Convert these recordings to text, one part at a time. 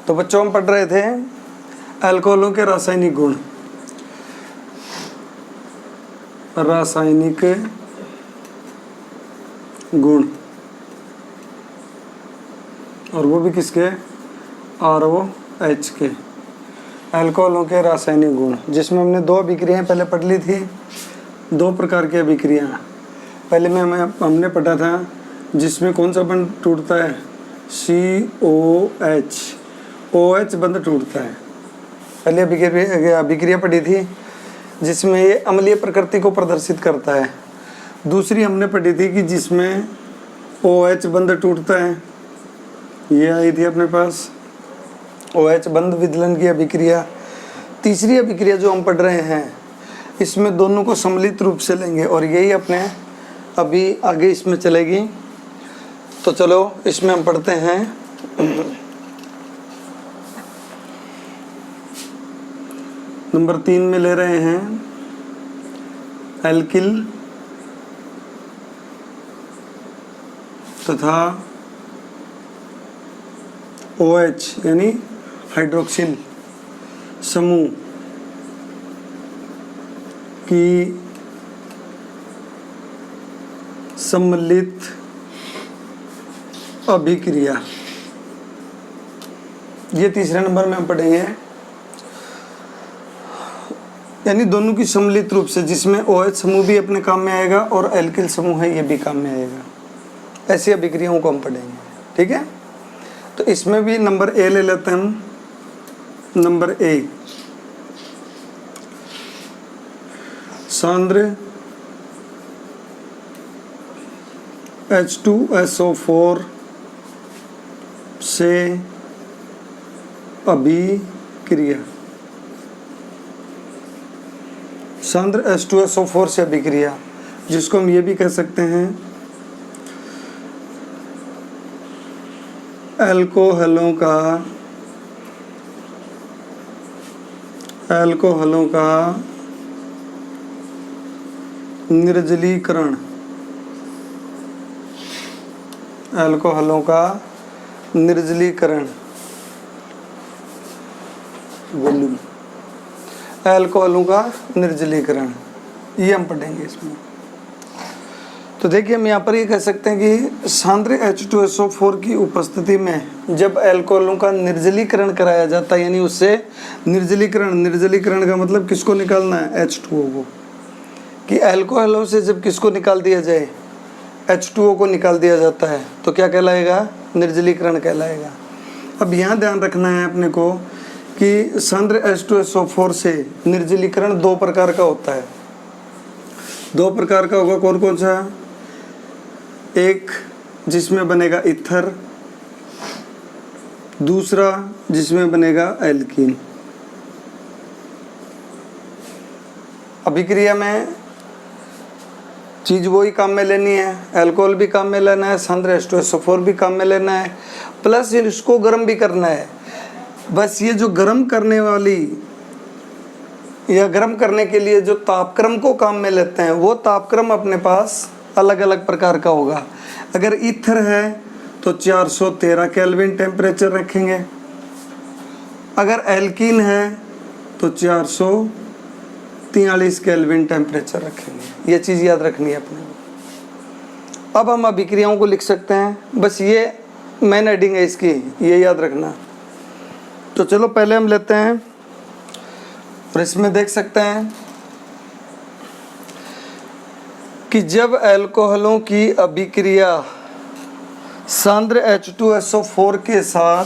तो बच्चों हम पढ़ रहे थे अल्कोहलों के रासायनिक गुण, रासायनिक गुण, और वो भी किसके, ROH के, अल्कोहलों के रासायनिक गुण, जिसमें हमने 2 अभिक्रियाएं पहले पढ़ ली थी। 2 प्रकार की अभिक्रियाएं पहले में हमने पढ़ा था, जिसमें कौन सा बंध टूटता है, COH, OH बंध टूटता है। पहले अभिक्रिया पढ़ी थी जिसमें ये अम्लीय प्रकृति को प्रदर्शित करता है। दूसरी हमने पढ़ी थी कि जिसमें OH बंध टूटता है, ये आई थी अपने पास OH बंध विदलन की अभिक्रिया। तीसरी अभिक्रिया जो हम पढ़ रहे हैं इसमें दोनों को सम्मिलित रूप से लेंगे और यही अपने अभी आगे इसमें चलेगी। तो चलो इसमें हम पढ़ते हैं नंबर 3 में ले रहे हैं एल्किल तथा OH यानी हाइड्रोक्सिल समूह की सम्मिलित अभिक्रिया, ये तीसरे नंबर में हम पढ़ेंगे। यानी दोनों की सम्मिलित रूप से, जिसमें OH समूह भी अपने काम में आएगा और एल्किल समूह है ये भी काम में आएगा, ऐसी अभिक्रियाओं को हम पढ़ेंगे। ठीक है, तो इसमें भी नंबर A ले लेते हैं हम। नंबर A, सांद्र H2SO4 से अभिक्रिया, सांद्र H2SO4 से अभिक्रिया, जिसको हम ये भी कह सकते हैं अल्कोहलों का निर्जलीकरण, अल्कोहलों का निर्जलीकरण, वॉल्यूम, अल्कोहलों का निर्जलीकरण, ये हम पढ़ेंगे इसमें। तो देखिए हम यहाँ पर ये कह सकते हैं कि सांद्र H2SO4 की उपस्थिति में जब अल्कोहलों का निर्जलीकरण कराया जाता है, यानी उससे निर्जलीकरण का मतलब किसको निकालना है, H2O को, कि अल्कोहलों से जब किसको निकाल दिया जाए, H2O को निकाल दिया जाता है, तो क्या कहलाएगा, निर्जलीकरण कहलाएगा। अब यहाँ ध्यान रखना है अपने को कि सांद्र H2SO4 से निर्जलीकरण 2 प्रकार का होता है। 2 प्रकार का होगा, कौन कौन सा, एक जिसमें बनेगा ईथर, दूसरा जिसमें बनेगा एल्कीन। अभिक्रिया में चीज़ वही काम में लेनी है, अल्कोहल भी काम में लेना है, सांद्र H2SO4 भी काम में लेना है, प्लस इसको गर्म भी करना है। बस ये जो गर्म करने वाली या गर्म करने के लिए जो तापक्रम को काम में लेते हैं, वो तापक्रम अपने पास अलग अलग प्रकार का होगा। अगर ईथर है तो 413 केल्विन टेम्परेचर रखेंगे, अगर एल्कीन है तो 443 केल्विन टेम्परेचर रखेंगे। ये चीज़ याद रखनी है अपने को। अब हम अभिक्रियाओं को लिख सकते हैं, बस ये मेन हेडिंग है इसकी, ये याद रखना। तो चलो पहले हम लेते हैं और इसमें देख सकते हैं कि जब अल्कोहलों की अभिक्रिया सांद्र H2SO4 के साथ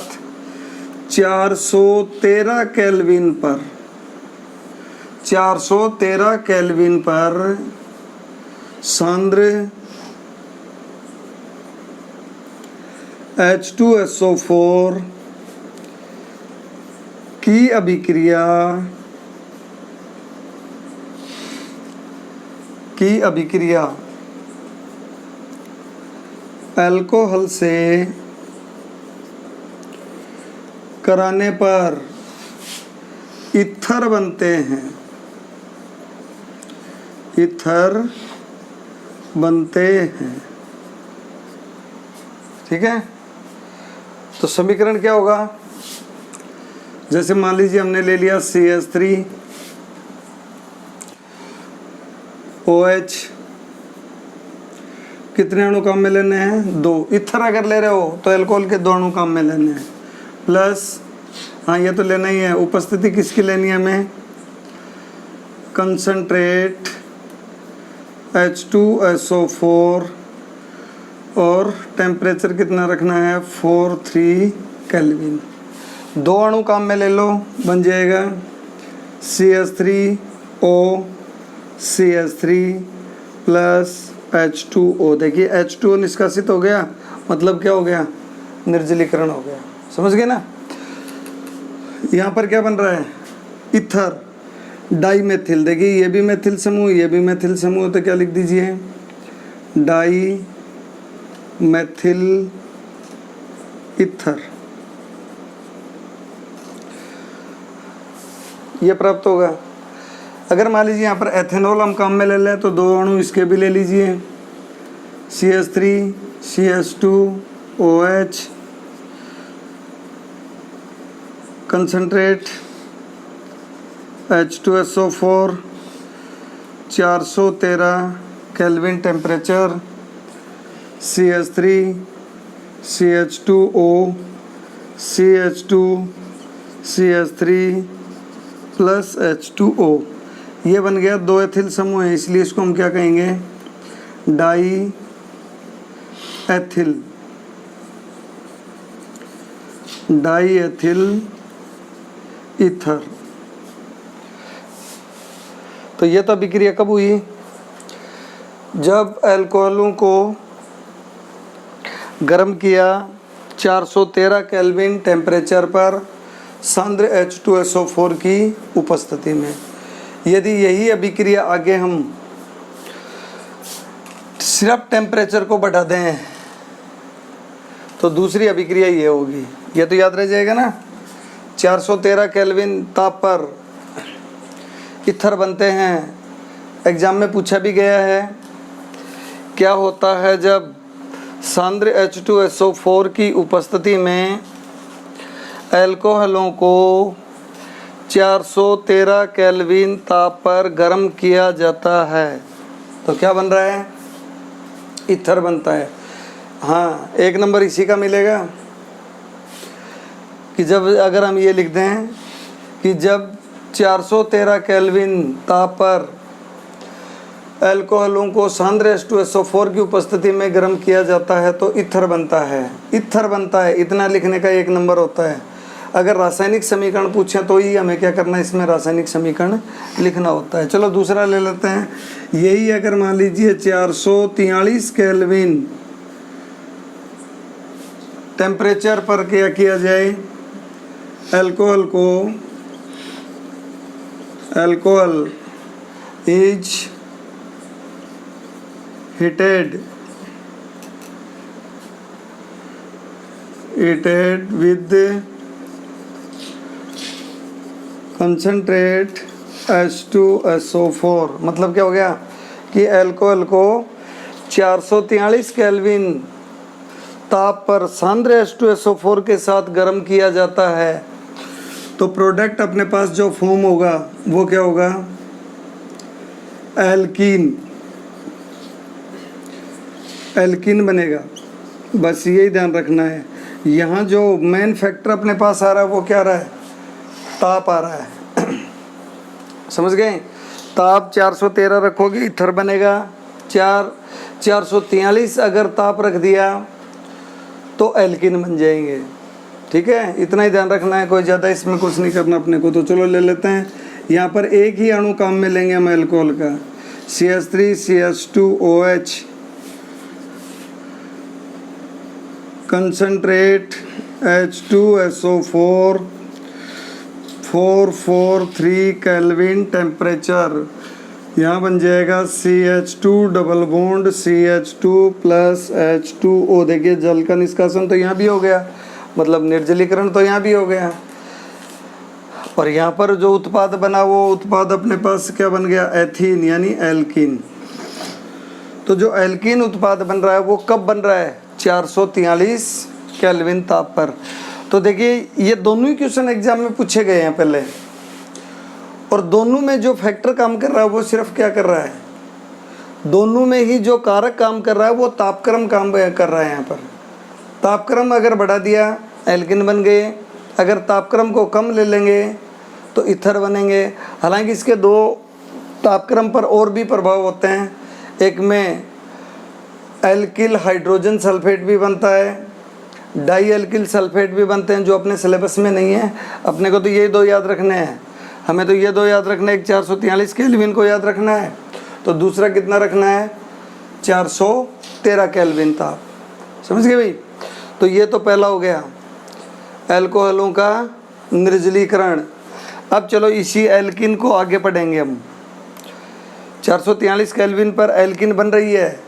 413 केल्विन पर सांद्र H2SO4 की अभिक्रिया अल्कोहल से कराने पर ईथर बनते हैं। ठीक है, तो समीकरण क्या होगा, जैसे मान लीजिए हमने ले लिया CH3 OH, कितने अणु काम में लेने हैं? 2। इथर अगर ले रहे हो तो अल्कोहल के 2 अणु काम में लेने हैं, प्लस हाँ ये तो लेना ही है, उपस्थिति किसकी लेनी है हमें? कंसंट्रेट H2SO4 और टेम्परेचर कितना रखना है? 43 केल्विन। 2 अणु काम में ले लो, बन जाएगा CH3O CH3 प्लस H2O। देखिए H2O निष्कासित हो गया, मतलब क्या हो गया? निर्जलीकरण हो गया। समझ गए ना? यहाँ पर क्या बन रहा है? Ether dimethyl. देखिए ये भी मेथिल समूह, ये भी मेथिल समूह, तो क्या लिख दीजिए? Dimethyl ether. ये प्राप्त होगा। अगर मान लीजिए यहाँ पर एथेनॉल हम काम में ले लें तो 2 अणु इसके भी ले लीजिए, CH3 CH2 OH, concentrate H2SO4 413 kelvin temperature, CH3 CH2O CH2 CH3 plus H2O। ये बन गया 2 एथिल समूह है, इसलिए इसको हम क्या कहेंगे? Die ethyl, die ethyl ether. तो ये तो अभिक्रिया कब हुई? जब अल्कोहलों को गर्म किया 413 केल्विन टेम्परेचर पर सांद्र H2SO4 की उपस्थिति में। यदि यही अभिक्रिया आगे हम सिर्फ टेम्परेचर को बढ़ा दें तो दूसरी अभिक्रिया ये होगी। ये तो याद रह जाएगा ना, 413 केल्विन ताप पर ईथर बनते हैं। एग्जाम में पूछा भी गया है, क्या होता है जब सांद्र H2SO4 की उपस्थिति में अल्कोहलों को 413 केल्विन ताप पर गर्म किया जाता है तो क्या बन रहा है? ईथर बनता है। हाँ, 1 नंबर इसी का मिलेगा कि जब अगर हम ये लिख दें कि जब 413 केल्विन ताप पर अल्कोहलों को सांद्र H2SO4 की उपस्थिति में गर्म किया जाता है तो ईथर बनता है। ईथर बनता है, इतना लिखने का 1 नंबर होता है। अगर रासायनिक समीकरण पूछें तो ही हमें क्या करना है? इसमें रासायनिक समीकरण लिखना होता है। चलो दूसरा ले लेते हैं। यही अगर मान लीजिए 443 केल्विन टेम्परेचर पर क्या किया जाए? Alcohol is heated with concentrate H2SO4। मतलब क्या हो गया कि अल्कोहल को 443 केल्विन ताप पर सांद्र H2SO4 के साथ गर्म किया जाता है तो प्रोडक्ट अपने पास जो फॉर्म होगा वो क्या होगा? एल्कीन बनेगा। बस यही ध्यान रखना है। यहाँ जो मेन फैक्टर अपने पास आ रहा है वो क्या आ रहा है? ताप आ रहा है। समझ गए? ताप 413 रखोगे ईथर बनेगा। 443 अगर ताप रख दिया तो एल्कीन बन जाएंगे। ठीक है, इतना ही ध्यान रखना है, कोई ज़्यादा इसमें कुछ नहीं करना अपने को। तो चलो ले लेते हैं। यहाँ पर एक ही अणु काम में लेंगे हम अल्कोहल का, CH3 CH2 OH, concentrate H2SO4 443 kelvin temperature. यहाँ बन जाएगा CH2 double bond CH2 plus H2O। देखिए जल का निष्कासन तो यहाँ भी हो गया, मतलब निर्जलीकरण तो यहाँ भी हो गया। और यहाँ पर जो उत्पाद बना वो उत्पाद अपने पास क्या बन गया? एथीन यानी एल्कीन। तो जो एल्कीन उत्पाद बन रहा है वो कब बन रहा है? 443 केल्विन ताप पर। तो देखिए ये दोनों ही क्वेश्चन एग्जाम में पूछे गए हैं पहले, और दोनों में जो फैक्टर काम कर रहा है वो सिर्फ क्या कर रहा है, दोनों में ही जो कारक काम कर रहा है वो तापक्रम काम कर रहा है। यहाँ पर तापक्रम अगर बढ़ा दिया एल्किन बन गए, अगर तापक्रम को कम ले लेंगे तो ईथर बनेंगे। हालांकि इसके दो तापक्रम पर और भी प्रभाव होते हैं, एक में एल्किल हाइड्रोजन सल्फेट भी बनता है, डाई एल्किल सल्फेट भी बनते हैं, जो अपने सिलेबस में नहीं है। अपने को तो ये दो याद रखने हैं, हमें तो ये दो याद रखना है, एक 443 केल्विन को याद रखना है, तो दूसरा कितना रखना है 413 केल्विन ताप। समझ गए भाई। तो ये तो पहला हो गया एल्कोहलों का निर्जलीकरण। अब चलो इसी एल्किन को आगे पढ़ेंगे हम। 443 केल्विन पर एल्किन बन रही है,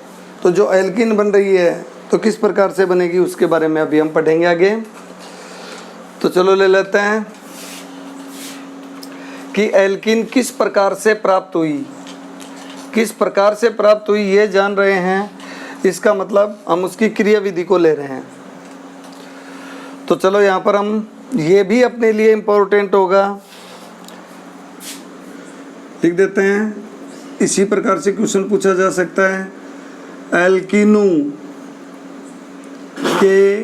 तो जो एल्किन बन रही है तो किस प्रकार से बनेगी उसके बारे में अभी हम पढ़ेंगे आगे। तो चलो ले लेते हैं कि एल्किन किस प्रकार से प्राप्त हुई, किस प्रकार से प्राप्त हुई ये जान रहे हैं, इसका मतलब हम उसकी क्रिया विधि को ले रहे हैं। तो चलो यहाँ पर हम ये भी अपने लिए इम्पोर्टेंट होगा, लिख देते हैं। इसी प्रकार से क्वेश्चन पूछा जा सकता है एल्किनों के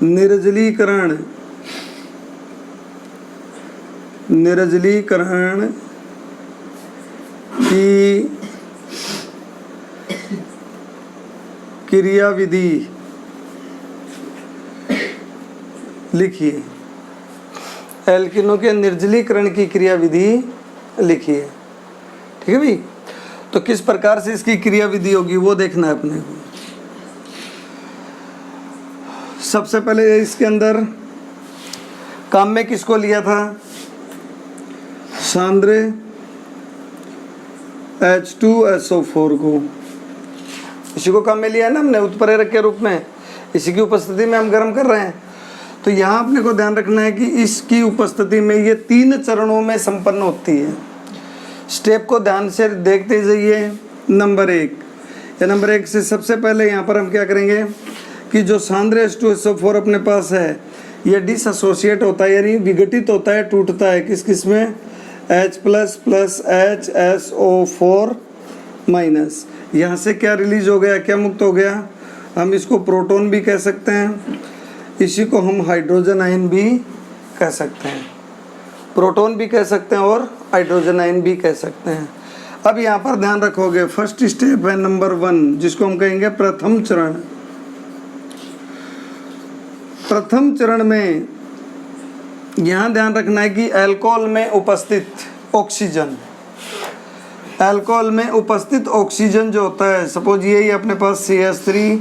निर्जलीकरण की क्रियाविधि लिखिए। एल्किनों के निर्जलीकरण की क्रियाविधि लिखिए। ठीक है भाई। तो किस प्रकार से इसकी क्रियाविधि होगी वो देखना है अपने को। सबसे पहले इसके अंदर काम में किसको लिया था, सांद्र H2SO4 को, इसी को काम में लिया है ना हमने उत्प्रेरक के रूप में, इसी की उपस्थिति में हम गर्म कर रहे हैं। तो यहाँ अपने को ध्यान रखना है कि इसकी उपस्थिति में ये 3 चरणों में संपन्न होती है। स्टेप को ध्यान से देखते जाइए। नंबर 1 से सबसे पहले यहाँ पर हम क्या करेंगे कि जो सांद्र H2SO4 अपने पास है ये डिसएसोसिएट होता है, यानी विघटित होता है, टूटता है किस में H++ HSO4-। यहाँ से क्या रिलीज हो गया, क्या मुक्त हो गया, हम इसको प्रोटॉन भी कह सकते हैं, इसी को हम हाइड्रोजन आयन भी कह सकते हैं, प्रोटॉन भी कह सकते हैं और हाइड्रोजन आयन भी कह सकते हैं। अब यहाँ पर ध्यान रखोगे फर्स्ट स्टेप है नंबर 1 जिसको हम कहेंगे प्रथम चरण। प्रथम चरण में यहाँ ध्यान रखना है कि अल्कोहल में उपस्थित ऑक्सीजन जो होता है, सपोज यही अपने पास CH3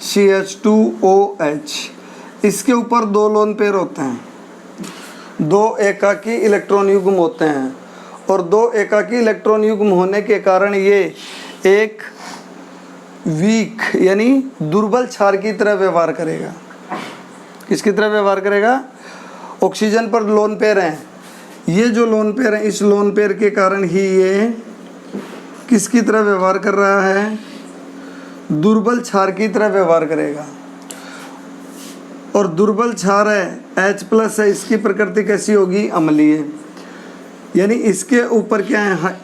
CH2OH, इसके ऊपर 2 लोन पेयर होते हैं, 2 एकाकी इलेक्ट्रॉन युग्म होते हैं, और 2 एकाकी इलेक्ट्रॉन युग्म होने के कारण ये एक वीक यानी दुर्बल क्षार की तरह व्यवहार करेगा। किसकी तरह व्यवहार करेगा, ऑक्सीजन पर लोन पेयर हैं, ये जो लोन पेयर हैं इस लोन पेयर के कारण ही ये किसकी तरह व्यवहार कर रहा है, दुर्बल क्षार की तरह व्यवहार करेगा। और दुर्बल क्षार है H+ है, इसकी प्रकृति कैसी होगी, अम्लीय, यानी इसके ऊपर क्या है,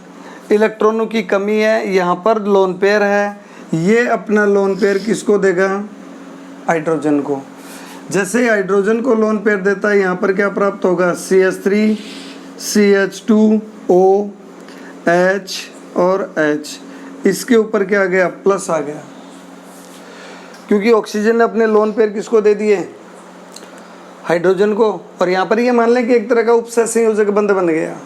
इलेक्ट्रॉनों की कमी है, यहाँ पर लोन पेयर है, ये अपना लोन पेयर किसको देगा, हाइड्रोजन को। जैसे हाइड्रोजन को लोन पेयर देता है यहाँ पर क्या प्राप्त होगा, CH3 CH2OH और H, इसके ऊपर क्या आ गया, प्लस आ गया, क्योंकि ऑक्सीजन ने अपने लोन पेयर किसको दे दिए, हाइड्रोजन को। और यहाँ पर ये मान लें कि एक तरह का उपसय संयोजक बंध बन गया।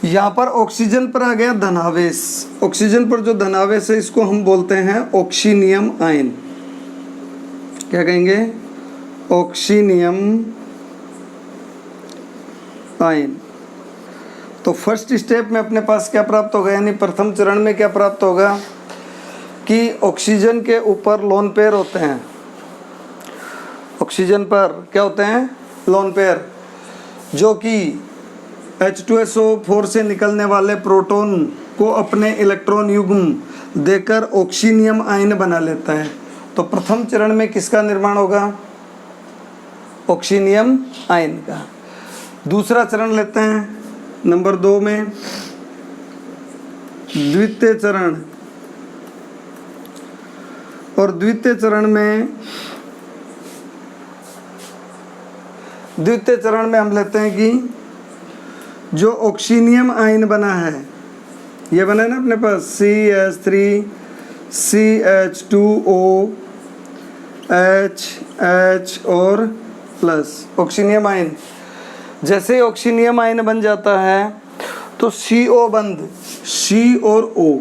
यहाँ पर ऑक्सीजन पर आ गया धनावेश, ऑक्सीजन पर जो धनावेश है इसको हम बोलते हैं ऑक्सीनियम आयन। क्या कहेंगे, ऑक्सीनियम आयन। तो फर्स्ट स्टेप में अपने पास क्या प्राप्त होगा, यानी प्रथम चरण में क्या प्राप्त होगा कि ऑक्सीजन के ऊपर लोन पेयर होते हैं, ऑक्सीजन पर क्या होते हैं, लोन पेयर, जो कि H2SO4 से निकलने वाले प्रोटॉन को अपने इलेक्ट्रॉन युग्म देकर ऑक्सीनियम आयन बना लेता है। तो प्रथम चरण में किसका निर्माण होगा? ऑक्सीनियम आयन का। दूसरा चरण लेते हैं नंबर 2 में, द्वितीय चरण। और द्वितीय चरण में हम लेते हैं कि जो ऑक्सीनियम आयन बना है, ये बना है ना अपने पास CH3CH2O H और प्लस ऑक्सीनियम आयन। जैसे ऑक्सीनियम आयन बन जाता है तो CO बंध, C और O,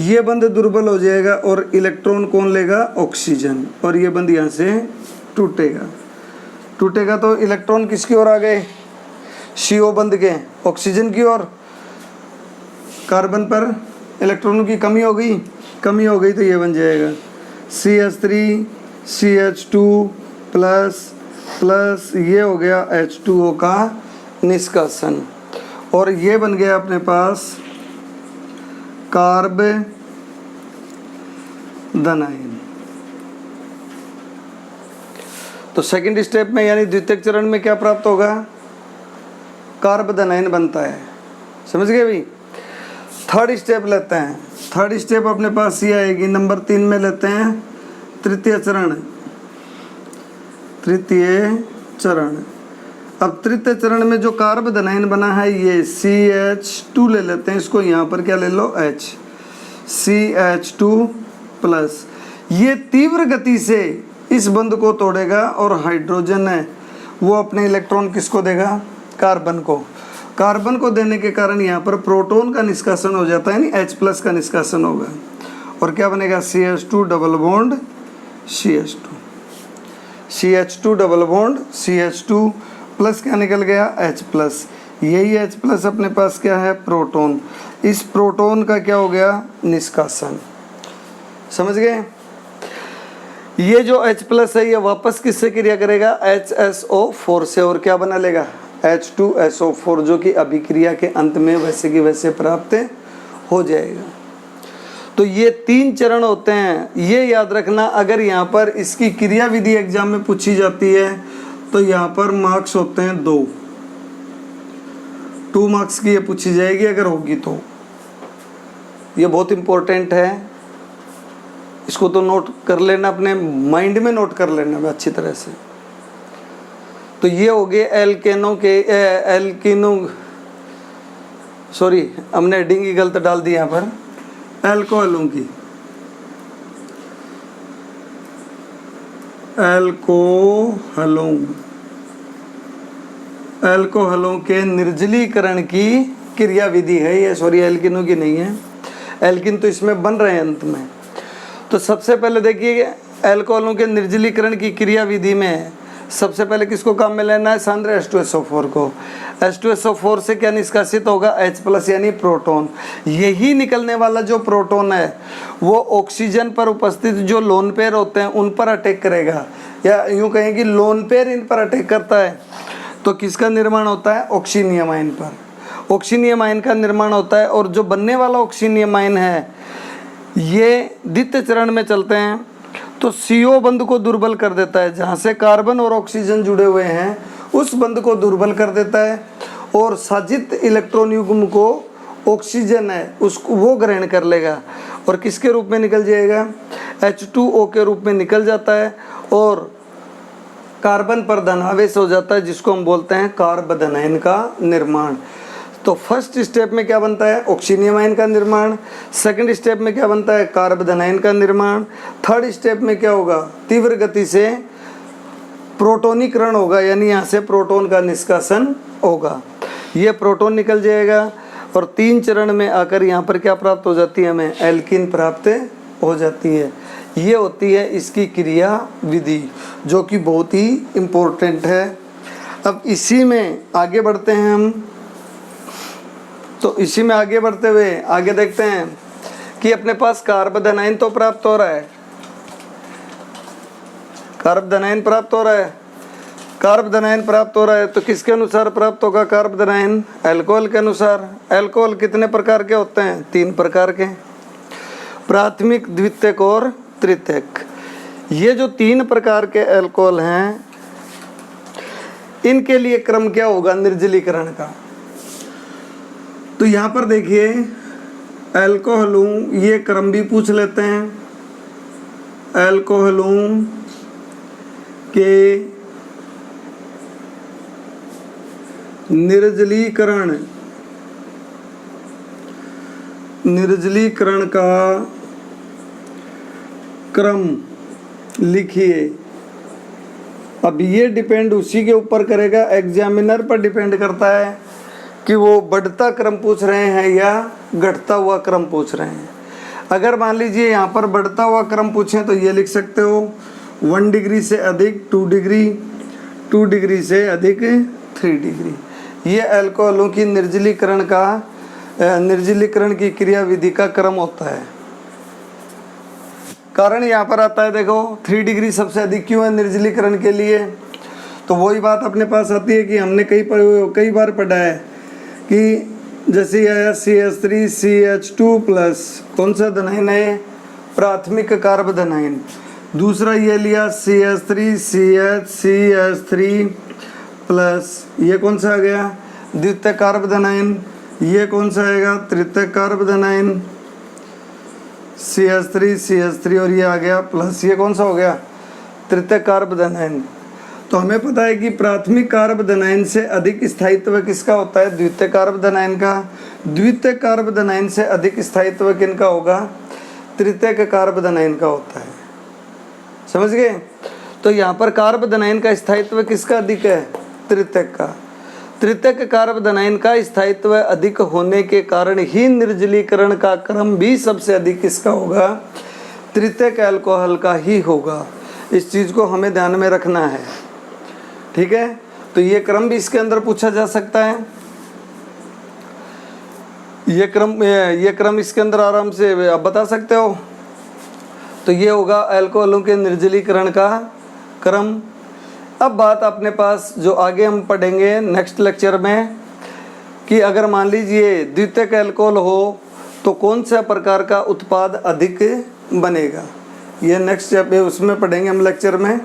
ये बंध दुर्बल हो जाएगा और इलेक्ट्रॉन कौन लेगा? ऑक्सीजन। और ये बंध यहाँ से टूटेगा तो इलेक्ट्रॉन किसकी ओर आ गए? CO बंध के ऑक्सीजन की ओर। कार्बन पर इलेक्ट्रॉनों की कमी हो गई तो ये बन जाएगा CH3CH2 प्लस ये हो गया H2O का निष्कासन, और ये बन गया अपने पास कार्बन आयन। तो सेकंड स्टेप में यानी द्वितीय चरण में क्या प्राप्त होगा? कार्बन आयन बनता है। समझ गए भाई? थर्ड स्टेप लेते हैं। थर्ड स्टेप अपने पास ये आएगी नंबर 3 में लेते हैं, तृतीय चरण। अब तृतीय चरण में जो कार्बन आयन बना है ये CH2 ले लेते हैं, इसको यहाँ पर क्या ले लो? H, CH2 plus. ये तीव्र गति से इस बंध को तोड़ेगा और हाइड्रोजन है वो अपने इलेक्ट्रॉन किसको देगा? कार्बन को देने के कारण यहाँ पर प्रोटॉन का निष्कासन हो जाता है, यानी H प्लस का निष्कासन होगा। और क्या बनेगा? CH2 double bond CH2 double bond CH2 plus क्या निकल गया? H plus. यही H प्लस अपने पास क्या है? प्रोटॉन। इस प्रोटॉन का क्या हो गया? निष्कासन। समझ गए? ये जो H प्लस है ये वापस किससे क्रिया करेगा? HSO4 से, और क्या बना लेगा? H2SO4, जो कि अभिक्रिया के अंत में वैसे की वैसे प्राप्त हो जाएगा। तो ये 3 चरण होते हैं, ये याद रखना। अगर यहाँ पर इसकी क्रिया विधि एग्जाम में पूछी जाती है तो यहाँ पर मार्क्स होते हैं 2 मार्क्स की ये पूछी जाएगी अगर होगी तो। ये बहुत इम्पोर्टेंट है, इसको तो नोट कर लेना, अपने माइंड में नोट कर लेना अच्छी तरह से। तो ये हो गए हमने हेडिंग ही गलत डाल दी यहाँ पर, एल्कोहलों की। एल्कोहलों के निर्जलीकरण की क्रिया विधि है ये, एल्किनों की नहीं है। एल्किन तो इसमें बन रहे हैं अंत में। तो सबसे पहले देखिए एल्कोहलों के निर्जलीकरण की क्रिया विधि में सबसे पहले किसको काम में लेना है? सांद्र H2SO4 को। H2SO4 से क्या निष्कासित होगा? H प्लस यानी प्रोटॉन। यही निकलने वाला जो प्रोटॉन है वो ऑक्सीजन पर उपस्थित जो लोन पेयर होते हैं उन पर अटैक करेगा, या यूँ कहें कि लोन पेयर इन पर अटैक करता है तो किसका निर्माण होता है? ऑक्सीनियम आयन पर। ऑक्सीनियम आयन का निर्माण होता है, और जो बनने वाला ऑक्सीनियम आयन है ये द्वितीय चरण में चलते हैं तो CO बंध को दुर्बल कर देता है। जहाँ से कार्बन और ऑक्सीजन जुड़े हुए हैं उस बंध को दुर्बल कर देता है, और साजित इलेक्ट्रॉन युग्म को ऑक्सीजन है उसको वो ग्रहण कर लेगा और किसके रूप में निकल जाएगा? H2O के रूप में निकल जाता है, और कार्बन पर धनावेश हो जाता है, जिसको हम बोलते हैं कार्बन आयन का निर्माण। तो फर्स्ट स्टेप में क्या बनता है? ऑक्सीनियम आयन का निर्माण। सेकंड स्टेप में क्या बनता है? कार्बन आयन का निर्माण। थर्ड स्टेप में क्या होगा? तीव्र गति से प्रोटोनीकरण होगा, यानी यहाँ से प्रोटॉन का निष्कासन होगा। ये प्रोटॉन निकल जाएगा और 3 चरण में आकर यहाँ पर क्या प्राप्त हो जाती है? हमें एल्किन प्राप्त हो जाती है। ये होती है इसकी क्रिया विधि, जो कि बहुत ही इम्पोर्टेंट है। अब इसी में आगे बढ़ते हैं हम। तो इसी में आगे बढ़ते हुए आगे देखते हैं कि अपने पास कार्बन आयन तो प्राप्त हो रहा है, कार्बन आयन प्राप्त हो रहा है। तो किसके अनुसार प्राप्त होगा कार्बन आयन? अल्कोहल के अनुसार। अल्कोहल कितने प्रकार के होते हैं? 3 प्रकार के, प्राथमिक, द्वितीयक और तृतीयक। ये जो 3 प्रकार के अल्कोहल हैं, इनके लिए क्रम क्या होगा निर्जलीकरण का? तो यहाँ पर देखिए अल्कोहलों, ये क्रम भी पूछ लेते हैं। अल्कोहलों के निर्जलीकरण का क्रम लिखिए। अब ये डिपेंड उसी के ऊपर करेगा, एग्जामिनर पर डिपेंड करता है कि वो बढ़ता क्रम पूछ रहे हैं या घटता हुआ क्रम पूछ रहे हैं। अगर मान लीजिए यहाँ पर बढ़ता हुआ क्रम पूछें तो ये लिख सकते हो 1 डिग्री से अधिक 2 डिग्री, 2 डिग्री से अधिक 3 डिग्री। ये अल्कोहलों की निर्जलीकरण की क्रियाविधि का क्रम होता है। कारण यहाँ पर आता है, देखो 3 डिग्री सबसे अधिक क्यों है निर्जलीकरण के लिए? तो वही बात अपने पास आती है कि हमने कई बार पढ़ा है कि जैसे आया CH3CH2 प्लस, कौन सा धनायन है? प्राथमिक कार्बधनायन। दूसरा ये लिया CH3CH3 प्लस, ये कौन सा आ गया? द्वितीय कार्बधनायन। ये कौन सा आएगा? तृतीय कार्बधनायन। CH3 और ये आ गया प्लस, ये कौन सा हो गया? तृतीय कार्बधनायन। तो हमें पता है कि प्राथमिक कार्बधनायन से अधिक स्थायित्व किसका होता है? द्वितीय कार्बधनायन का। द्वितीय कार्बधनायन से अधिक स्थायित्व किनका होगा? तृतीयक कार्बधनायन का होता है। समझ गए? तो यहाँ पर कार्बधनायन का स्थायित्व किसका अधिक है? तृतीयक का। तृतीयक कार्बधनायन का स्थायित्व अधिक होने के कारण ही निर्जलीकरण का क्रम भी सबसे अधिक किसका होगा? तृतीयक अल्कोहल का ही होगा। इस चीज़ को हमें ध्यान में रखना है, ठीक है? तो ये क्रम भी इसके अंदर पूछा जा सकता है। ये क्रम इसके अंदर आराम से आप बता सकते हो। तो ये होगा अल्कोहलों के निर्जलीकरण का क्रम। अब बात अपने पास जो आगे हम पढ़ेंगे नेक्स्ट लेक्चर में कि अगर मान लीजिए द्वितीयक अल्कोहल हो तो कौन सा प्रकार का उत्पाद अधिक बनेगा, ये नेक्स्ट उसमें पढ़ेंगे हम लेक्चर में।